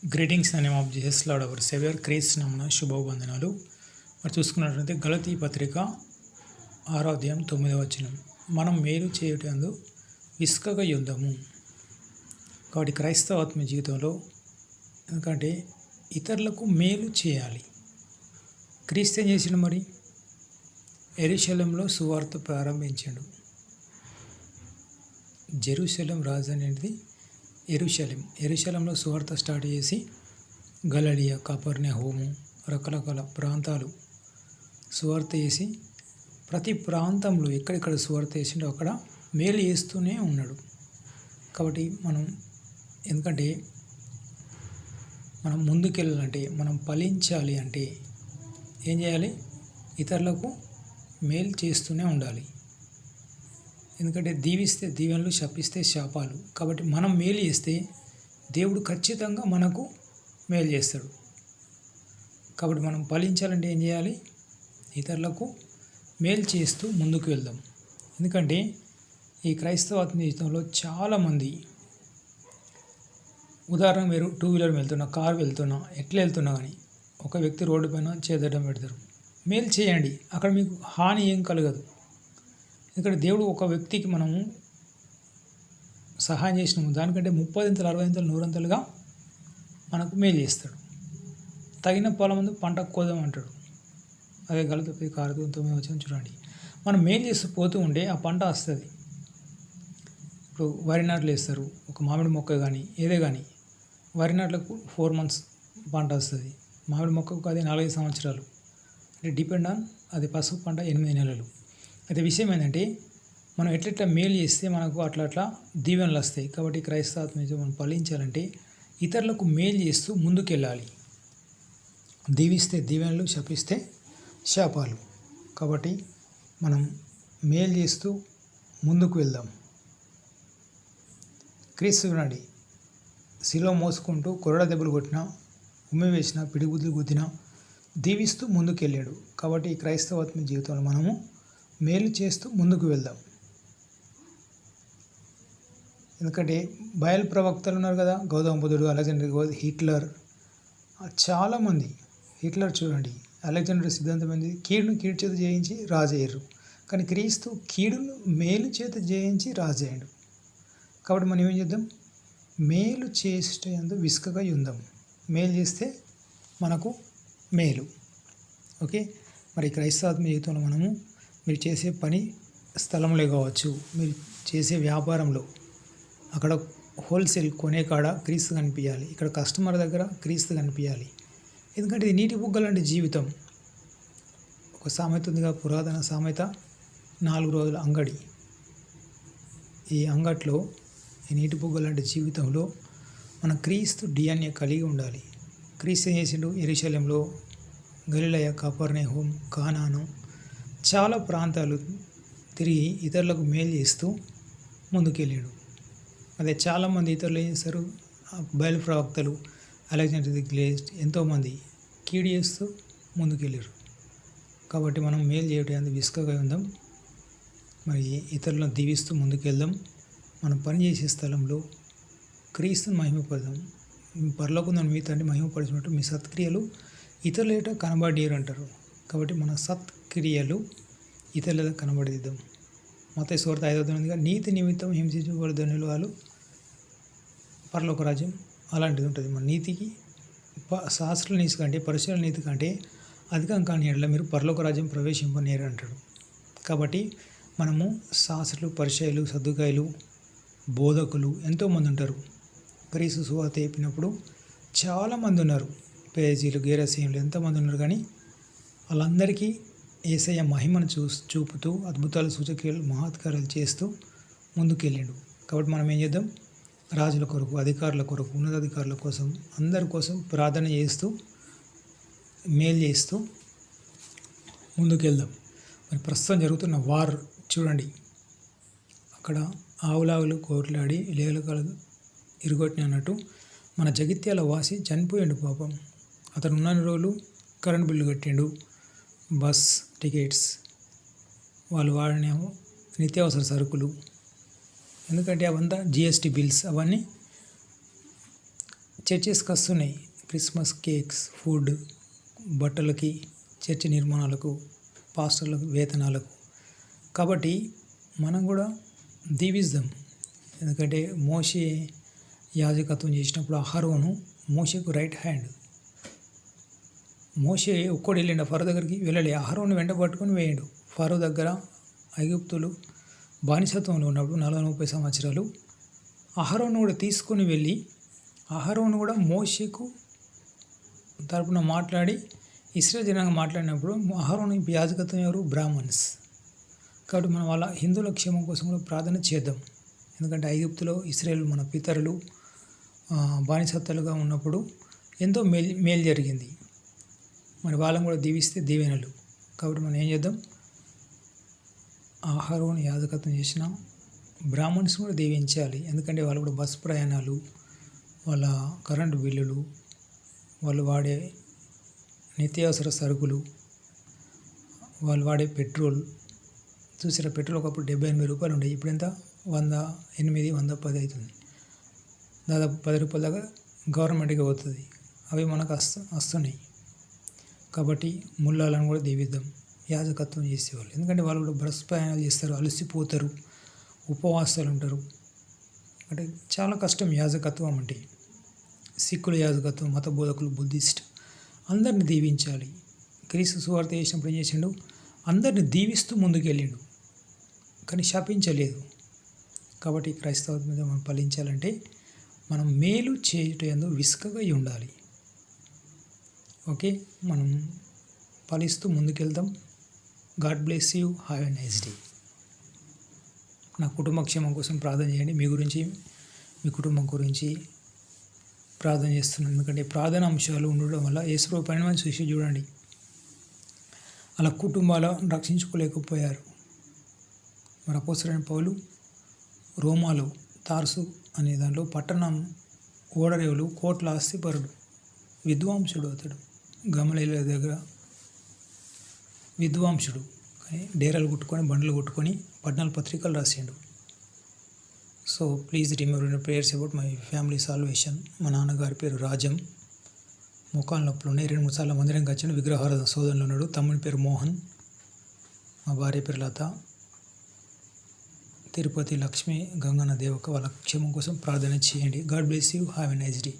Greetings అనే of Jesus lord our saviour క్రీస్తు నామమున శుభవందనాలు. మరి చూసుకున్నట్లయితే గలతీ పత్రిక 6వ అధ్యాయం 9వ వచనం, మనం మేలు చేయుటందు విసుకగా యుందము. కాబట్టి క్రైస్తవ ఆత్మ జీవితంలో ఎందుకంటే ఇతరులకు మేలు చేయాలి. క్రీస్తు ఏం చేసిండు? మరి యెరూషలేములో సువార్త ప్రారంభించాడు. జెరూసలేం రాజు అనేది యెరూషలేంలో సువార్త స్టార్ట్ చేసి గలిలయ, కపెర్నహూము రకరకాల ప్రాంతాలు సువార్త చేసి ప్రతి ప్రాంతంలో ఎక్కడెక్కడ సువార్త చేసిండో అక్కడ మేలు చేస్తూనే ఉన్నాడు. కాబట్టి ఎందుకంటే మనం ముందుకెళ్ళాలంటే, మనం ఫలించాలి అంటే ఏం చేయాలి? ఇతరులకు మేలు చేస్తూనే ఉండాలి. ఎందుకంటే దీవిస్తే దీవెనలు, శపిస్తే శాపాలు. కాబట్టి మనం మేలు చేస్తే దేవుడు ఖచ్చితంగా మనకు మేలు చేస్తాడు. కాబట్టి మనం ఫలించాలంటే ఏం చేయాలి? ఇతరులకు మేలు చేస్తూ ముందుకు వెళ్దాం. ఎందుకంటే ఈ క్రైస్తవ ఆత్మ జీవితంలో చాలామంది, ఉదాహరణ మీరు 2 వీలర్ వెళ్తున్నా, కారు వెళ్తున్నా, ఎట్లా వెళ్తున్నా కానీ ఒక వ్యక్తి రోడ్డు పైన చేదడం పెడతారు. మేలు చేయండి, అక్కడ మీకు హాని ఏం కలగదు. ఎందుకంటే దేవుడు ఒక వ్యక్తికి మనము సహాయం చేసినాము, దానికంటే 30 అంతలు, 60 అంతలు, 100 అంతలుగా మనకు మేలు చేస్తాడు. తగిన పొలమందు పంట కోదాం అంటాడు. అదే గలతీ 6:9 వచనం చూడండి. మనం మేలు చేస్తూ పోతూ ఉంటే ఆ పంట వస్తుంది. ఇప్పుడు వరి నాట్లు వేస్తారు, ఒక మామిడి మొక్క కానీ ఏదే కానీ వరి నాట్లకు 4 months పంట వస్తుంది. మామిడి మొక్కకు అది 4-5 సంవత్సరాలు. అంటే డిపెండ్ ఆన్ అది పసుపు పంట 8 నెలలు. అయితే విషయం ఏంటంటే మనం ఎట్లెట్లా మేలు చేస్తే మనకు అట్లా దీవెనలు వస్తాయి. కాబట్టి క్రైస్తవాత్మ మనం ఫలించాలంటే ఇతరులకు మేలు చేస్తూ ముందుకెళ్ళాలి. దీవిస్తే దీవెనలు, శపిస్తే శాపాలు. కాబట్టి మనం మేలు చేస్తూ ముందుకు వెళ్దాం. క్రీస్తు నాడి శిలో మోసుకుంటూ కొరడ దెబ్బలు కొట్టినా, ఉమ్మి వేసినా, పిడిగుద్దులు గుద్దినా దీవిస్తూ ముందుకు వెళ్ళాడు. కాబట్టి ఈ క్రైస్తవాత్మ జీవితంలో మనము మేలు చేస్తూ ముందుకు వెళ్దాం. ఎందుకంటే బయలు ప్రవక్తలు ఉన్నారు కదా, గౌతమ బుద్ధుడు, అలెగ్జాండర్, హిట్లర్, చాలామంది. హిట్లర్ చూడండి, అలెగ్జాండర్ సిద్ధాంతం ఏంది? కీడును కీడు చేత జయించి రాజయ్యారు. కానీ క్రీస్తు కీడును మేలు చేత జయించి రాజయ్యాడు. కాబట్టి మనం ఏం చేద్దాం? మేలు చేసేందుకు విసుకగా ఉందాం. మేలు చేస్తే మనకు మేలు. ఓకే. మరి క్రైస్తవాత్మ జీవితంలో మనము మీరు చేసే పని స్థలంలో కావచ్చు, మీరు చేసే వ్యాపారంలో అక్కడ హోల్సేల్ కొనే కాడ క్రీస్తు కనిపించాలి, ఇక్కడ కస్టమర్ దగ్గర క్రీస్తు కనిపించాలి. ఎందుకంటే ఇది నీటి బుగ్గ లాంటి జీవితం. ఒక సామెత ఉందిగా, పురాతన సామెత, 4 రోజుల అంగడి. ఈ అంగట్లో, ఈ నీటి బుగ్గ లాంటి జీవితంలో మన క్రీస్తు DNA కలిగి ఉండాలి. క్రీస్తు ఏం చేసిండు? యెరూషలేంలో, గలిలయ, కపెర్నహూము, కానాను చాలా ప్రాంతాలు తిరిగి ఇతరులకు మేలు చేస్తూ ముందుకెళ్ళాడు. అదే చాలామంది ఇతరులు ఏం చేస్తారు? బయలు ప్రవక్తలు, అలెగ్జాండర్ ది గ్రేట్, ఎంతోమంది కీడు చేస్తూ ముందుకెళ్ళారు. కాబట్టి మనం మేలు చేయడానికి విసుకగా ఉందాం. మరి ఇతరులను దీవిస్తూ ముందుకెళ్దాం. మనం పనిచేసే స్థలంలో క్రీస్తుని మహిమపడదాం. పరలోకం మీ తండ్రి మహిమపరిచినట్టు మీ సత్క్రియలు ఇతరుల ఏటో కనబడేరు అంటారు. కాబట్టి మన సత్క్రియలు ఇతరుల కనబడిద్దాం. మత్తయి సువార్త 5వ అధ్యాయం, నీతి నిమిత్తం హింసించబడు ధన్యులు వాళ్ళు పరలోక రాజ్యం అలాంటిది ఉంటుంది. మన నీతికి శాస్త్రాల నీతి కంటే, పరిశీలన నీతి కంటే అధికం కాని ఎడల మీరు పరలోక రాజ్యం ప్రవేశింపనేరు అంటాడు. కాబట్టి మనము శాస్త్రులు, పరిచయులు, సద్దుకాయలు, బోధకులు ఎంతోమంది ఉంటారు. క్రీస్తు సువార్త చెప్పినప్పుడు చాలామంది ఉన్నారు. పేజీలు, గేరసీయులు ఎంతోమంది ఉన్నారు. కానీ వాళ్ళందరికీ యేసయ్య మహిమను చూపుతూ అద్భుతాలు, సూచక్రియలు, మహత్కారాలు చేస్తూ ముందుకెళ్ళాడు. కాబట్టి మనం ఏం చేద్దాం? రాజుల కొరకు, అధికారుల కొరకు, ఉన్నతాధికారుల కోసం, అందరి కోసం ప్రార్థన చేస్తూ మేలు చేస్తూ ముందుకెళ్దాం. మరి ప్రస్తుతం జరుగుతున్న వార్ చూడండి. అక్కడ ఆవులావులు కోట్లాడి లేలకాలు ఇరుగొట్టిన అన్నట్టు మన జగిత్యాల వాసి చనిపోయాడు పాపం. అతను ఉన్న రోజులు కరెంట్ బిల్లు కట్టిండు, బస్ టికెట్స్, వాళ్ళు వాడినేమో నిత్యావసర సరుకులు, ఎందుకంటే అవంతా GST బిల్స్ అవన్నీ చర్చెస్కి వస్తున్నాయి క్రిస్మస్ కేక్స్, ఫుడ్, బట్టలకి, చర్చి నిర్మాణాలకు, పాస్టర్లకు వేతనాలకు. కాబట్టి మనం కూడా దీవిద్దాం. ఎందుకంటే మోషే యాజకత్వం చేసినప్పుడు అహరోను మోషేకు రైట్ హ్యాండ్. మోషే ఒక్కడు వెళ్ళిండు ఫరో దగ్గరికి, వెళ్ళలే. అహరోను వెంట పట్టుకొని వేయండు. ఫరో దగ్గర ఐగుప్తులు బానిసత్వంలో ఉన్నప్పుడు 40-30 సంవత్సరాలు అహరోను కూడా తీసుకొని వెళ్ళి, అహరోను కూడా మోషేకు తరపున మాట్లాడి ఇశ్రాయేలు జనాంగం మాట్లాడినప్పుడు అహరోను యాజకత్వం ఎవరు? బ్రాహ్మణ్స్. కాబట్టి మనం వాళ్ళ హిందువుల క్షేమం కోసం కూడా ప్రార్థన చేద్దాం. ఎందుకంటే ఐగుప్తులో ఇశ్రాయేలు మన పితరులు బానిసత్తులుగా ఉన్నప్పుడు ఎంతో మేలు జరిగింది. మరి వాళ్ళని కూడా దీవిస్తే దీవెనలు. కాబట్టి మనం ఏం చేద్దాం? అహరోను యాజకత్వం చేసిన బ్రాహ్మణ్స్ కూడా దీవించాలి. ఎందుకంటే వాళ్ళు కూడా బస్సు ప్రయాణాలు, వాళ్ళ కరెంటు బిల్లులు, వాళ్ళు వాడే నిత్యావసర సరుకులు, వాళ్ళు వాడే పెట్రోల్. చూసారా, పెట్రోల్ ఒకప్పుడు 70-80 రూపాయలు ఉండేవి. ఇప్పుడు ఎంత? 108, 110 అవుతుంది. దాదాపు 10 రూపాయల దాకా గవర్నమెంట్కి పోతుంది. అవి మనకు వస్తున్నాయి. కాబట్టి ముల్లాలను కూడా దీవిద్దాం, యాజకత్వం చేసేవాళ్ళు. ఎందుకంటే వాళ్ళు కూడా బస్ ప్రయాణాలు చేస్తారు, అలసిపోతారు, ఉపవాసాలు ఉంటారు. అంటే చాలా కష్టం యాజకత్వం అంటే. సిక్కుల యాజకత్వం, మత బోధకులు, బుద్ధిస్ట్ అందరిని దీవించాలి. క్రీస్తు సువార్త చేసినప్పుడు ఏం చేసిండు? అందరిని దీవిస్తూ ముందుకు వెళ్ళిండు, కానీ శపించలేదు. కాబట్టి క్రైస్తవ మీద మనం ఫలించాలంటే మనం మేలు చేయటంలో విసుకగా ఉండాలి. ఓకే, మనం ఫలిస్తూ ముందుకెళ్దాం. God bless you. Have a nice day. నా కుటుంబ క్షేమం కోసం ప్రార్థన చేయండి. మీ గురించి, మీ కుటుంబం గురించి ప్రార్థన చేస్తున్నాను. ఎందుకంటే ప్రార్థన అంశాలు ఉండడం వల్ల యేసుప్రభు పని చూసి చూడండి, అలా కుటుంబాలు రక్షించుకోలేకపోయారు. మరి అపోస్తలుడైన పౌలు రోమాలో తార్సు అనే దాంట్లో పట్టణం ఓడరేవులు కోట్ల ఆస్తిపరుడు, విద్వాంసుడు. అతడు గమలీయుల దగ్గర విద్వాంసుడు, కానీ డేరాలు కొట్టుకొని బండ్లు కొట్టుకొని 14 పత్రికలు రాసిండు. So please remember prayers about my family salvation. మా నాన్నగారి పేరు రాజం. ముఖాల నొప్పులు ఉన్నాయి. 2-3 సార్లు మందిరంకి వచ్చాను. విగ్రహారాధన సోదరులు ఉన్నాడు. తమ్ముని పేరు మోహన్, మా భార్య పేరు లత. తిరుపతి లక్ష్మి, గంగన్న దేవక వాళ్ళ క్షేమం కోసం ప్రార్థన చేయండి. God bless you. Have a nice day.